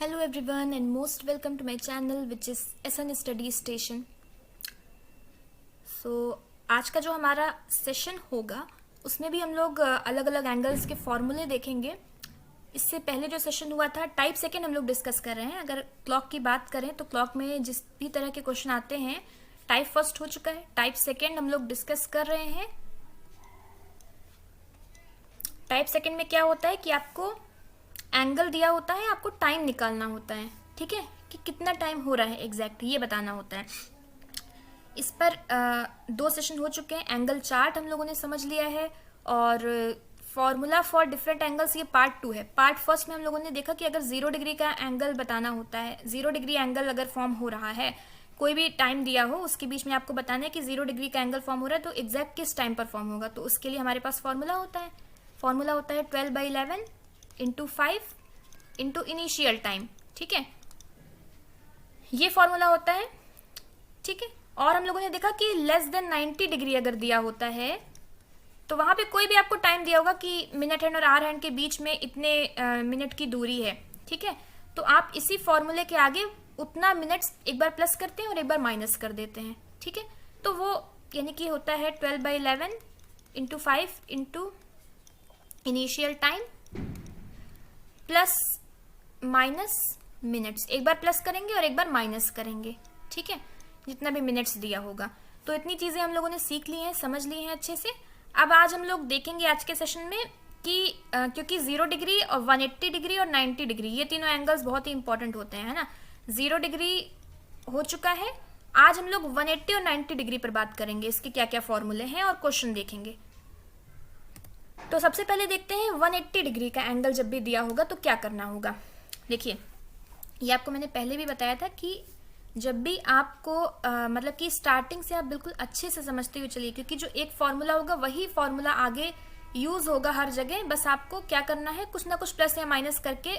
Hello everyone and most welcome to my channel which is SN Study Station. आज का जो हमारा session होगा उसमें भी हम लोग अलग अलग एंगल्स के फॉर्मूले देखेंगे। इससे पहले जो सेशन हुआ था टाइप सेकेंड हम लोग डिस्कस कर रहे हैं। अगर क्लॉक की बात करें तो क्लॉक में जिस भी तरह के क्वेश्चन आते हैं टाइप फर्स्ट हो चुका है, टाइप सेकेंड हम लोग डिस्कस कर रहे हैं। टाइप सेकेंड में क्या होता है कि आपको एंगल दिया होता है, आपको टाइम निकालना होता है, ठीक है, कि कितना टाइम हो रहा है एग्जैक्ट ये बताना होता है। इस पर दो सेशन हो चुके हैं। एंगल चार्ट हम लोगों ने समझ लिया है और फॉर्मूला फॉर डिफरेंट एंगल्स ये पार्ट 2 है। पार्ट फर्स्ट में हम लोगों ने देखा कि अगर 0 डिग्री का एंगल बताना होता है, 0 डिग्री एंगल अगर फॉर्म हो रहा है, कोई भी टाइम दिया हो उसके बीच में आपको बताना है कि 0 डिग्री का एंगल फॉर्म हो रहा है तो एग्जैक्ट किस टाइम पर फॉर्म होगा। तो उसके लिए हमारे पास फॉर्मूला होता है 12/11 इंटू 5 इंटू इनिशियल टाइम, ठीक है, ये फॉर्मूला होता है, ठीक है। और हम लोगों ने देखा कि लेस देन 90 डिग्री अगर दिया होता है तो वहां पे कोई भी आपको टाइम दिया होगा कि मिनट हैंड और आवर हैंड के बीच में इतने मिनट की दूरी है, ठीक है, तो आप इसी फॉर्मूले के आगे उतना मिनट्स एक बार प्लस करते हैं और एक बार माइनस कर देते हैं, ठीक है। तो वो यानी कि होता है 12/11 into 5 into initial time plus minus minutes, एक बार प्लस करेंगे और एक बार माइनस करेंगे, ठीक है, जितना भी मिनट्स दिया होगा। तो इतनी चीजें हम लोगों ने सीख ली हैं, समझ ली हैं अच्छे से। अब आज हम लोग देखेंगे आज के सेशन में कि क्योंकि 0 डिग्री और 180 डिग्री और 90 डिग्री ये तीनों एंगल्स बहुत ही इंपॉर्टेंट होते हैं, है ना। 0 डिग्री हो चुका है, आज हम लोग 180 और 90 डिग्री पर बात करेंगे, इसके क्या क्या फॉर्मूले हैं और क्वेश्चन देखेंगे। तो सबसे पहले देखते हैं 180 डिग्री का एंगल जब भी दिया होगा तो क्या करना होगा। देखिए ये आपको मैंने पहले भी बताया था कि जब भी आपको मतलब कि स्टार्टिंग से आप बिल्कुल अच्छे से समझते हुए चलिए, क्योंकि जो एक फॉर्मूला होगा वही फॉर्मूला आगे यूज होगा हर जगह। बस आपको क्या करना है, कुछ ना कुछ प्लस या माइनस करके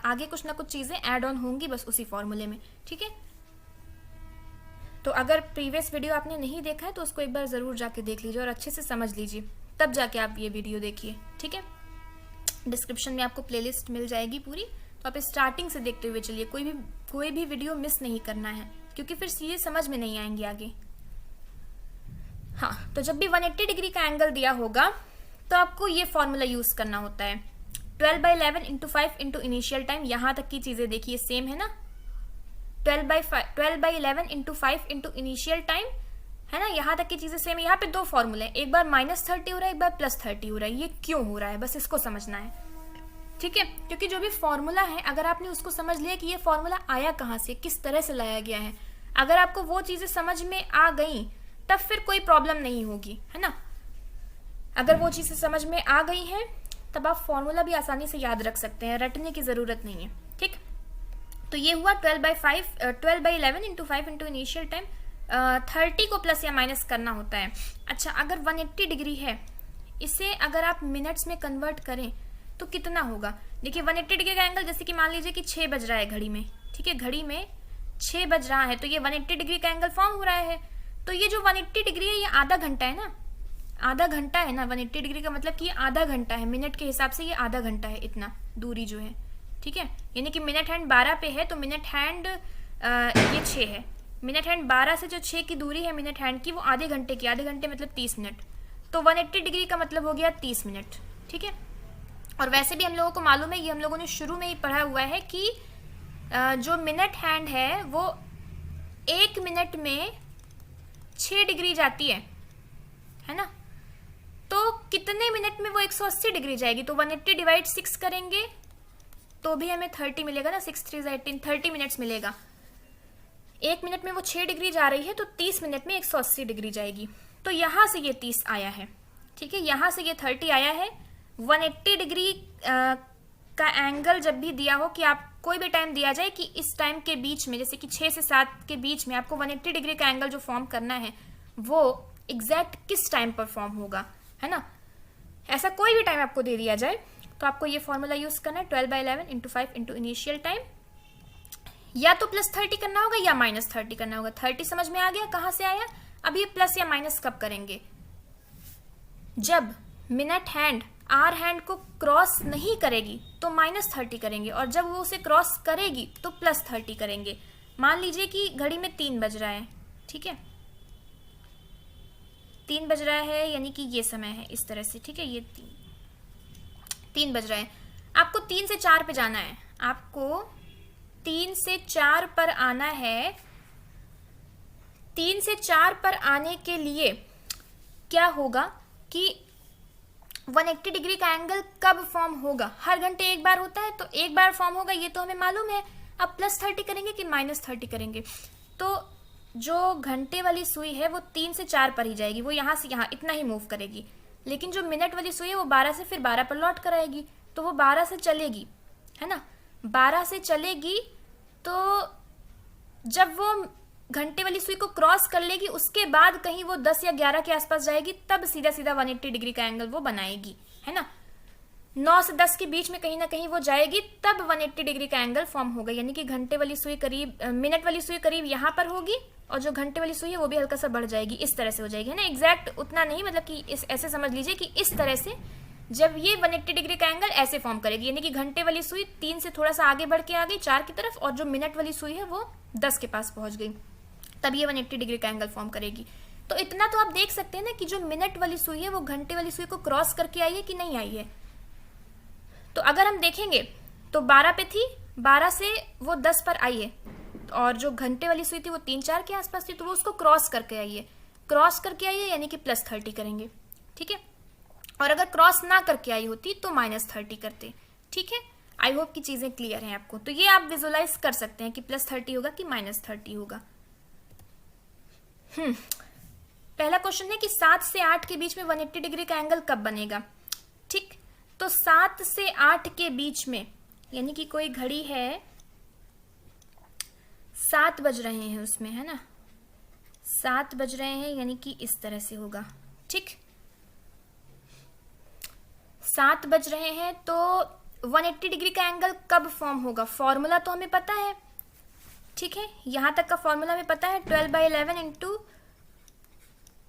आगे कुछ ना कुछ चीजें ऐड ऑन होंगी बस उसी फॉर्मूले में, ठीक है। तो अगर प्रीवियस वीडियो आपने नहीं देखा है तो उसको एक बार जरूर जाके देख लीजिए और अच्छे से समझ लीजिए, तब जाके आप ये वीडियो देखिए, ठीक है। डिस्क्रिप्शन में आपको प्लेलिस्ट मिल जाएगी पूरी, तो आप स्टार्टिंग से देखते हुए चलिए, कोई भी वीडियो मिस नहीं करना है क्योंकि फिर ये समझ में नहीं आएंगे आगे। हाँ, तो जब भी 180 डिग्री का एंगल दिया होगा तो आपको ये फॉर्मूला यूज करना होता है 12/11 इंटू 5 इंटू इनिशियल टाइम। यहां तक की चीजें देखिए सेम है ना, 12/11 इंटू 5 इंटू इनिशियल टाइम, है ना, यहाँ तक की चीजें सेम है। यहाँ पे दो फॉर्मूले हैं, एक बार -30 हो रहा है, एक बार +30 हो रहा है। ये क्यों हो रहा है बस इसको समझना है, ठीक है, क्योंकि जो भी फॉर्मूला है अगर आपने उसको समझ लिया कि ये फॉर्मूला आया कहाँ से, किस तरह से लाया गया है, अगर आपको वो चीजें समझ में आ गई तब फिर कोई प्रॉब्लम नहीं होगी, है ना। अगर वो चीजें समझ में आ गई हैं तब आप फॉर्मूला भी आसानी से याद रख सकते हैं, रटने की जरूरत नहीं है, ठीक। तो ये हुआ 12/11 इंटू 5 इंटू इनिशियल टाइम। 30 को प्लस या माइनस करना होता है। अच्छा, अगर 180 डिग्री है, इसे अगर आप मिनट्स में कन्वर्ट करें तो कितना होगा। देखिए 180 डिग्री का एंगल, जैसे कि मान लीजिए कि 6 बज रहा है घड़ी में, ठीक है, घड़ी में 6 बज रहा है तो ये 180 डिग्री का एंगल फॉर्म हो रहा है। तो ये जो 180 डिग्री है ये आधा घंटा है ना, आधा घंटा है ना। 180 डिग्री का मतलब कि ये आधा घंटा है, मिनट के हिसाब से ये आधा घंटा है, इतना दूरी जो है, ठीक है। यानी कि मिनट हैंड 12 पे है तो मिनट हैंड ये 6 है, मिनट हैंड 12 से जो 6 की दूरी है मिनट हैंड की वो आधे घंटे की, आधे घंटे मतलब 30 मिनट। तो 180 डिग्री का मतलब हो गया 30 मिनट, ठीक है। और वैसे भी हम लोगों को मालूम है, ये हम लोगों ने शुरू में ही पढ़ा हुआ है कि जो मिनट हैंड है वो 1 मिनट में 6 डिग्री जाती है ना। तो कितने मिनट में वो 180 डिग्री जाएगी, तो 180 डिवाइड 6 करेंगे तो भी हमें 30 मिलेगा ना, 6 3 18, 30 मिनट्स मिलेगा। 1 मिनट में वो 6 डिग्री जा रही है तो 30 मिनट में 180 डिग्री जाएगी। तो यहां से ये 30 आया है, ठीक है, यहां से ये 30 आया है। 180 डिग्री का एंगल जब भी दिया हो, कि आप कोई भी टाइम दिया जाए कि इस टाइम के बीच में, जैसे कि 6 से 7 के बीच में आपको 180 डिग्री का एंगल जो फॉर्म करना है वो एग्जैक्ट किस टाइम पर फॉर्म होगा, है ना। ऐसा कोई भी टाइम आपको दे दिया जाए तो आपको ये फॉर्मूला यूज करना है 12/11 इंटू 5 इंटू इनिशियल टाइम। या तो +30 करना होगा या -30 करना होगा। 30 समझ में आ गया कहां से आया। अब ये प्लस या माइनस कब करेंगे, जब मिनट हैंड आर हैंड को क्रॉस नहीं करेगी तो -30 करेंगे, और जब वो उसे क्रॉस करेगी तो +30 करेंगे। मान लीजिए कि घड़ी में 3 बज रहा है, ठीक है, 3 बज रहा है यानी कि ये समय है इस तरह से, ठीक है, ये 3 बज रहा है। आपको 3 से 4 पे जाना है, आपको 3 से 4 पर आना है। 3 से 4 पर आने के लिए क्या होगा कि 180 डिग्री का एंगल कब फॉर्म होगा? हर घंटे एक बार होता है, तो एक बार फॉर्म होगा, ये तो हमें मालूम है। अब +30 करेंगे कि -30 करेंगे? तो जो घंटे वाली सुई है वो 3 से 4 पर ही जाएगी, वो यहाँ से यहाँ इतना ही मूव करेगी। लेकिन जो मिनट वाली सुई है वो 12 से फिर 12 पर लौट कर आएगी, तो वो 12 से चलेगी, है ना, 12 से चलेगी। तो जब वो घंटे वाली सुई को क्रॉस कर लेगी उसके बाद कहीं वो 10 या 11 के आसपास जाएगी, तब सीधा सीधा 180 डिग्री का एंगल वो बनाएगी, है ना। 9 से 10 के बीच में कहीं ना कहीं वो जाएगी, तब 180 डिग्री का एंगल फॉर्म होगा। यानी कि घंटे वाली सुई करीब, मिनट वाली सुई करीब यहाँ पर होगी, और जो घंटे वाली सुई है वो भी हल्का सा बढ़ जाएगी, इस तरह से हो जाएगी, है ना। एग्जैक्ट उतना नहीं, मतलब कि इस ऐसे समझ लीजिए कि इस तरह से जब ये 180 डिग्री का एंगल ऐसे फॉर्म करेगी, यानी कि घंटे वाली सुई 3 से थोड़ा सा आगे बढ़ के आ गई 4 की तरफ, और जो मिनट वाली सुई है वो 10 के पास पहुंच गई, तब ये 180 डिग्री का एंगल फॉर्म करेगी। तो इतना तो आप देख सकते हैं ना कि जो मिनट वाली सुई है वो घंटे वाली सुई को क्रॉस करके आई है कि नहीं आई है। तो अगर हम देखेंगे तो 12 पे थी, 12 से वो 10 पर आई है, और जो घंटे वाली सुई थी वो 3-4 के आसपास थी, तो वो उसको क्रॉस करके आई है। क्रॉस करके आई है यानी कि +30 करेंगे, ठीक है। और अगर क्रॉस ना करके आई होती तो -30 करते, ठीक है। आई होप कि चीजें क्लियर हैं आपको। तो ये आप विजुलाइज कर सकते हैं कि +30 होगा कि -30 होगा। पहला क्वेश्चन है कि 7 से 8 के बीच में 180 डिग्री का एंगल कब बनेगा, ठीक। तो 7 से 8 के बीच में, यानी कि कोई घड़ी है, 7 बज रहे हैं उसमें, है ना, 7 बज रहे हैं, यानी कि इस तरह से होगा, ठीक। 7 बज रहे हैं तो 180 डिग्री का एंगल कब फॉर्म होगा? फॉर्मूला तो हमें पता है, ठीक है, यहां तक का फॉर्मूला हमें पता है, 12/11 इंटू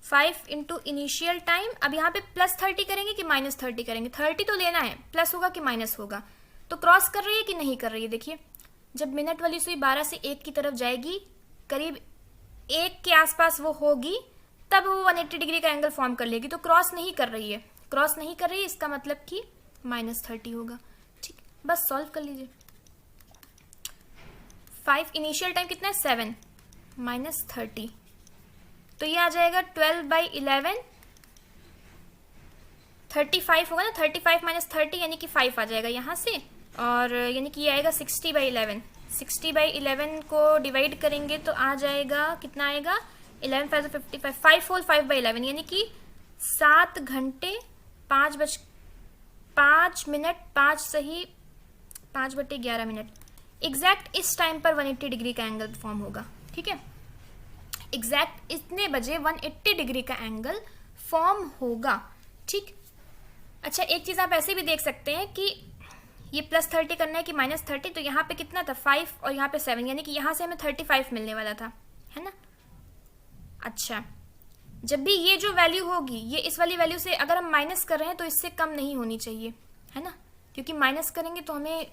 5 इंटू इनिशियल टाइम। अब यहाँ पे +30 करेंगे कि -30 करेंगे? 30 तो लेना है, प्लस होगा कि माइनस होगा? तो क्रॉस कर रही है कि नहीं कर रही है? देखिए, जब मिनट वाली सुई 12 से 1 की तरफ जाएगी, करीब 1 के आसपास वो होगी, तब वो 180 डिग्री का एंगल फॉर्म कर लेगी। तो क्रॉस नहीं कर रही है, क्रॉस नहीं कर रही है, इसका मतलब कि -30 होगा, ठीक। बस सॉल्व कर लीजिए। 5 इनिशियल टाइम कितना है? 7 -30, तो ये आ जाएगा 12/11, 35 होगा ना, 35 - 30 यानी कि 5 आ जाएगा यहाँ से, और यानी कि ये आएगा 60/11। 60/11 को डिवाइड करेंगे तो आ जाएगा, कितना आएगा? 11 5 55, 5 होल 5/11, यानी कि 7 घंटे 5 मिनट 5 सही 5/11 मिनट, एग्जैक्ट इस टाइम पर 180 डिग्री का एंगल फॉर्म होगा, ठीक है। एग्जैक्ट इतने बजे 180 डिग्री का एंगल फॉर्म होगा, ठीक। अच्छा, एक चीज आप ऐसे भी देख सकते हैं कि ये +30 करना है कि -30, तो यहाँ पे कितना था? 5 और यहाँ पे 7, यानी कि यहाँ से हमें 35 मिलने वाला था, है ना। अच्छा, जब भी ये जो वैल्यू होगी, ये इस वाली वैल्यू से अगर हम माइनस कर रहे हैं तो इससे कम नहीं होनी चाहिए, है ना, क्योंकि माइनस करेंगे तो हमें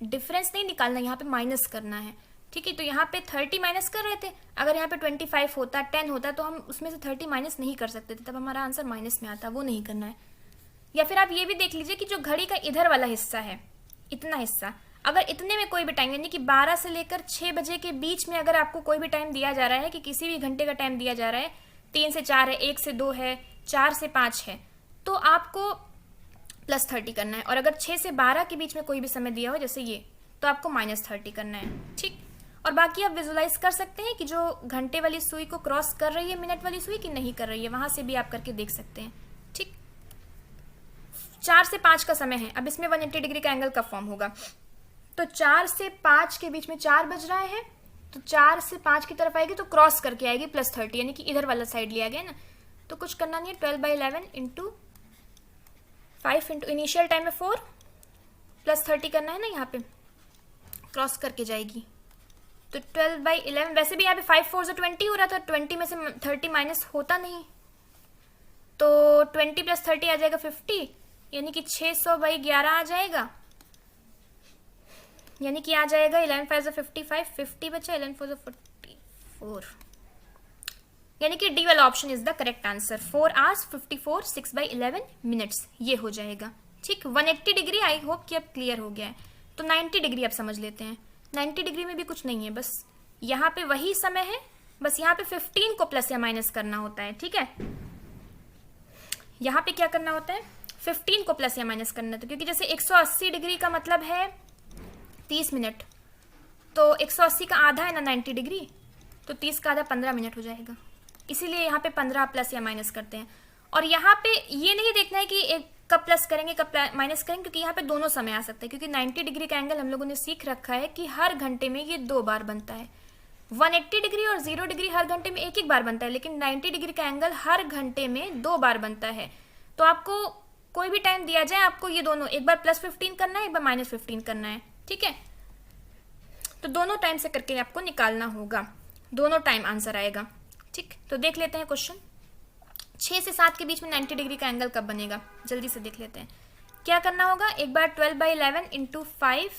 डिफरेंस नहीं निकालना, यहाँ पे माइनस करना है, ठीक है। तो यहाँ पे 30 माइनस कर रहे थे, अगर यहाँ पे 25 होता, 10 होता, तो हम उसमें से 30 माइनस नहीं कर सकते थे, तब हमारा आंसर माइनस में आता, वो नहीं करना है। या फिर आप ये भी देख लीजिए कि जो घड़ी का इधर वाला हिस्सा है, इतना हिस्सा, अगर इतने में कोई भी टाइम, यानी कि 12 से लेकर 6 बजे के बीच में अगर आपको कोई भी टाइम दिया जा रहा है, कि किसी भी घंटे का टाइम दिया जा रहा है, 3 से 4 है, 1 से 2 है, 4 से 5 है, तो आपको +30 करना है। और अगर 6 से 12 के बीच में कोई भी समय दिया हो, जैसे ये, तो आपको -30 करना है, ठीक। और बाकी आप विजुलाइज कर सकते हैं कि जो घंटे वाली सुई को क्रॉस कर रही है मिनट वाली सुई, कि नहीं कर रही है, वहां से भी आप करके देख सकते हैं, ठीक। 4 से 5 का समय है, अब इसमें 180 डिग्री का एंगल कब फॉर्म होगा? तो 4 से 5 के बीच में 4 बज रहा है, तो 4 से 5 की तरफ आएगी तो क्रॉस करके आएगी +30, यानी कि इधर वाला साइड लिया गया ना, तो कुछ करना नहीं है। 12/11 इंटू 5 इंटू इनिशियल टाइम में 4 +30 करना है ना, यहाँ पे क्रॉस करके जाएगी, तो 12/11, वैसे भी यहाँ पे 5 4 से 20 हो रहा था, 20 में से 30 माइनस होता नहीं, तो 20 + 30 आ जाएगा 50, यानी कि 600/11 आ जाएगा, यानी कि आ जाएगा 11 5 55, 50 बचा, 11 4 44, यानी कि डी वाला option is the correct answer. 4 hours 54 6/11 minutes ये हो जाएगा। ठीक, 180 डिग्री आई होप कि अब क्लियर हो गया है। तो 90 डिग्री अब समझ लेते हैं। 90 डिग्री में भी कुछ नहीं है, बस यहाँ पे वही समय है, बस यहाँ पे 15 को प्लस या माइनस करना होता है। ठीक है, यहाँ पे क्या करना होता है, 15 को प्लस या माइनस करना था, क्योंकि जैसे 180 डिग्री का मतलब है 30 मिनट, तो 180 का आधा है ना 90 डिग्री, तो 30 का आधा 15 मिनट हो जाएगा, इसीलिए यहाँ पे 15 प्लस या माइनस करते हैं। और यहाँ पे ये नहीं देखना है कि एक कब प्लस करेंगे कब माइनस करेंगे, क्योंकि यहाँ पे दोनों समय आ सकते हैं, क्योंकि 90 डिग्री का एंगल हम लोगों ने सीख रखा है कि हर घंटे में ये 2 बार बनता है। 180 डिग्री और 0 डिग्री हर घंटे में एक बार बनता है, लेकिन 90 डिग्री का एंगल हर घंटे में 2 बार बनता है। तो आपको कोई भी टाइम दिया जाए, आपको ये दोनों एक बार +15 करना है, एक बार -15 करना है। ठीक है, तो दोनों टाइम से करके आपको निकालना होगा, दोनों टाइम आंसर आएगा। ठीक, तो देख लेते हैं क्वेश्चन। 6 से 7 के बीच में 90 डिग्री का एंगल कब बनेगा, जल्दी से देख लेते हैं। क्या करना होगा, एक बार 12/11 इंटू 5,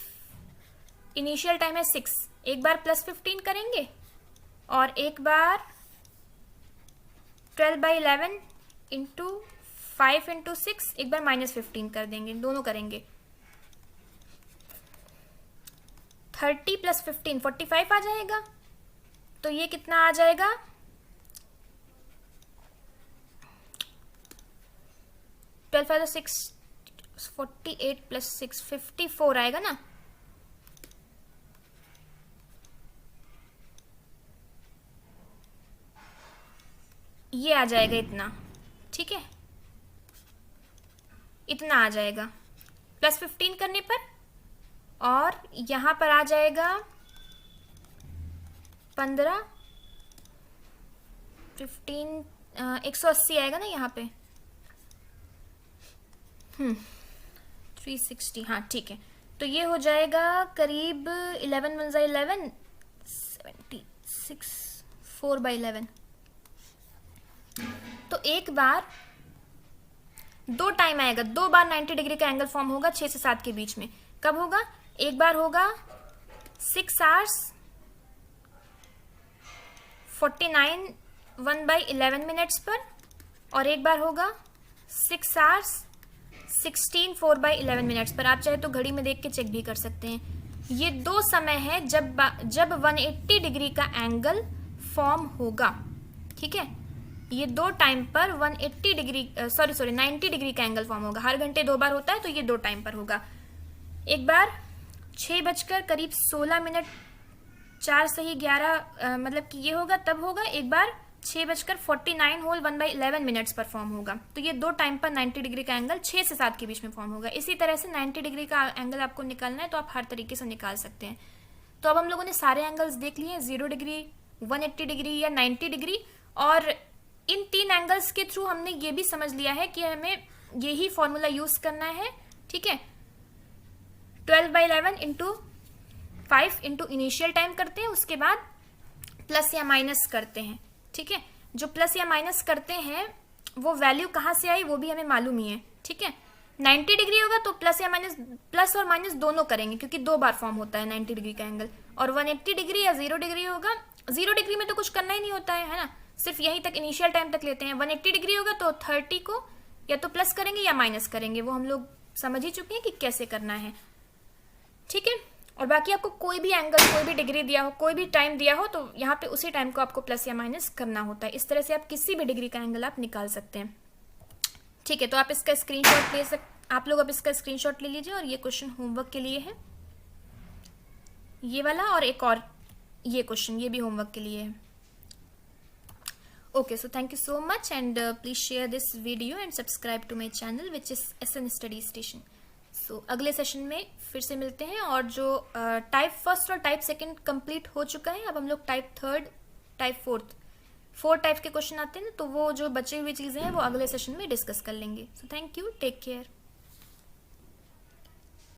इनिशियल टाइम है 6, एक बार +15 करेंगे, और एक बार 12/11 इंटू 5 इंटू 6, एक बार -15 कर देंगे, दोनों करेंगे। 30 + 15 45 आ जाएगा, तो ये कितना आ जाएगा, 12 5 6 48 + 6 54 आएगा ना। ये आ जाएगा इतना। ठीक है, इतना आ जाएगा +15 करने पर, और यहां पर आ जाएगा 15 15 180 आएगा ना यहाँ पे, 360, हाँ ठीक है। तो ये हो जाएगा करीब 11 1 11 76 4/11। तो एक बार 2 टाइम आएगा, 2 बार 90 डिग्री का एंगल फॉर्म होगा 6 से 7 के बीच में। कब होगा, एक बार होगा 6 hours 49 1/11 मिनट्स पर, और एक बार होगा 6 hours 16 4/11 मिनट्स पर। आप चाहे तो घड़ी में देख के चेक भी कर सकते हैं। ये 2 समय है जब 180 डिग्री का एंगल फॉर्म होगा। ठीक है, ये 2 टाइम पर 180 डिग्री 90 डिग्री का एंगल फॉर्म होगा। हर घंटे 2 बार होता है, तो ये 2 टाइम पर होगा। एक बार 6:16 4 से ही 11 मतलब कि ये होगा, तब होगा। एक बार 6:49 होल 1/11 मिनट्स पर फॉर्म होगा। तो ये 2 टाइम पर 90 डिग्री का एंगल 6 से 7 के बीच में फॉर्म होगा। इसी तरह से 90 डिग्री का एंगल आपको निकालना है, तो आप हर तरीके से निकाल सकते हैं। तो अब हम लोगों ने सारे एंगल्स देख लिए हैं, 0 डिग्री 180 डिग्री या 90 डिग्री। और इन 3 एंगल्स के थ्रू हमने ये भी समझ लिया है कि हमें यही फॉर्मूला यूज करना है। ठीक है, 12/11 इंटू 5 इंटू इनिशियल टाइम करते हैं, उसके बाद प्लस या माइनस करते हैं। ठीक है, जो प्लस या माइनस करते हैं वो वैल्यू कहाँ से आई वो भी हमें मालूम ही है। ठीक है, 90 डिग्री होगा तो प्लस और माइनस दोनों करेंगे, क्योंकि 2 बार फॉर्म होता है 90 डिग्री का एंगल। और 180 डिग्री या 0 डिग्री होगा, 0 डिग्री में तो कुछ करना ही नहीं होता है ना, सिर्फ यहीं तक इनिशियल टाइम तक लेते हैं। 180 डिग्री होगा तो 30 को या तो प्लस करेंगे या माइनस करेंगे, वो हम लोग समझ ही चुके हैं कि कैसे करना है। ठीक है, और बाकी आपको कोई भी एंगल, कोई भी डिग्री दिया हो, कोई भी टाइम दिया हो, तो यहाँ पे उसी टाइम को आपको प्लस या माइनस करना होता है। इस तरह से आप किसी भी डिग्री का एंगल आप निकाल सकते हैं। ठीक है, तो आप इसका स्क्रीनशॉट आप लोग अब इसका स्क्रीनशॉट ले लीजिए, और ये क्वेश्चन होमवर्क के लिए है, ये वाला, और एक और ये क्वेश्चन, ये भी होमवर्क के लिए है। Okay, so thank you so much, and please share this video and subscribe to my channel which is SN study station. So अगले सेशन में फिर से मिलते हैं। और जो टाइप फर्स्ट और टाइप सेकंड कंप्लीट हो चुका है, अब हम लोग type third, type fourth, 4 type के क्वेश्चन आते हैं ना, तो वो जो बचे हुई चीज़ें हैं वो अगले सेशन में डिस्कस कर लेंगे। So thank you, take care.